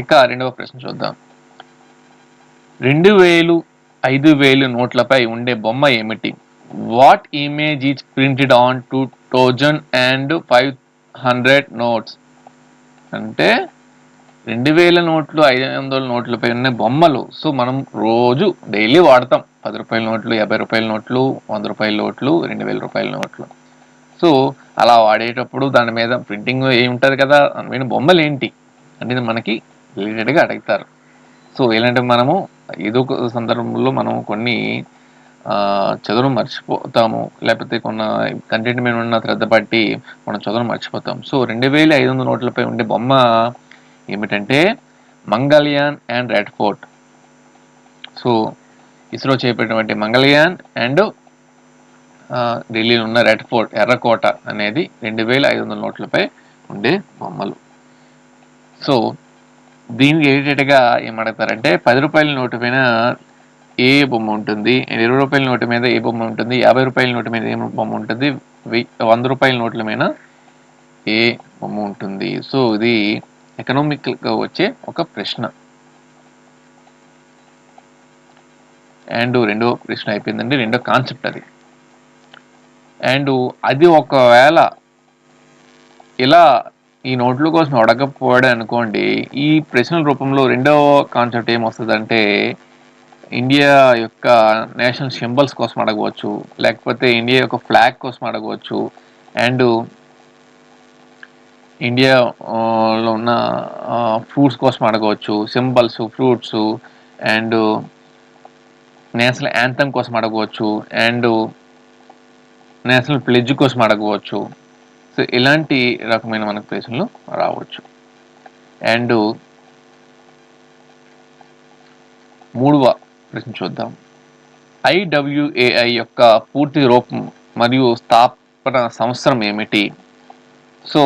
ఇక రెండవ ప్రశ్న చూద్దాం. 2000, 5000 నోట్లపై ఉండే బొమ్మ ఏమిటి? What image is printed on 2000 and 500 notes? అంటే 2000 నోట్లు, 500 నోట్లపై ఉన్న బొమ్మలు. సో మనం రోజు డైలీ వాడతాం. 10 రూపాయల నోట్లు, 50 రూపాయల నోట్లు, 100 రూపాయల నోట్లు, 2000 రూపాయల నోట్లు. సో అలా వాడేటప్పుడు దాని మీద ప్రింటింగ్ ఏముంటుంది కదా, దాని మీద బొమ్మలు ఏంటి అనేది మనకి రిలేటెడ్గా అడుగుతారు. సో ఇలాంటివి మనము ఏదో ఒక సందర్భంలో మనం కొన్ని చదువును మర్చిపోతాము, లేకపోతే కొన్ని కంటెంట్ మీద ఉన్న శ్రద్ధ బట్టి మనం చదువును మర్చిపోతాం. సో 2500 నోట్లపై ఉండే బొమ్మ ఏమిటంటే Mangalyaan and red fort. So ISRO చేపట్టినటువంటి మంగళయాన్ అండ్ ఢిల్లీలో ఉన్న రెడ్ ఫోర్ట్, ఎర్రకోట అనేది 2500 నోట్లపై ఉండే బొమ్మలు. సో దీనికి రిలేటెడ్గా ఏమడతారంటే 10 రూపాయల నోటు పైన ఏ బొమ్మ ఉంటుంది, 20 రూపాయల నోటు మీద ఏ బొమ్మ ఉంటుంది, 50 రూపాయల నోటు మీద ఏ బొమ్మ ఉంటుంది, 100 రూపాయల నోట్ల మీద ఏ బొమ్మ ఉంటుంది. సో ఇది ఎకనామిక్గా వచ్చే ఒక ప్రశ్న. అండ్ రెండో ప్రశ్న అయిపోయిందండి, రెండో కాన్సెప్ట్ అది. అండ్ అది ఒకవేళ ఇలా ఈ నోట్ల కోసం అడగకపోయాడు అనుకోండి, ఈ ప్రశ్నల రూపంలో రెండో కాన్సెప్ట్ ఏమొస్తుందంటే ఇండియా యొక్క నేషనల్ సింబల్స్ కోసం అడగవచ్చు, లేకపోతే ఇండియా యొక్క ఫ్లాగ్ కోసం అడగవచ్చు, అండ్ ఇండియాలో ఉన్న ఫ్రూట్స్ కోసం అడగవచ్చు, symbols, fruits, and national anthem కోసం అడగవచ్చు, అండ్ నేషనల్ ప్లెడ్జ్ కోసం అడగవచ్చు. సో ఇలాంటి రకమైన మనకు ప్రశ్నలు రావచ్చు. అండ్ మూడవ ప్రశ్న చూద్దాం. IWAI యొక్క పూర్తి రూపం మరియు స్థాపన సంవత్సరం ఏమిటి? సో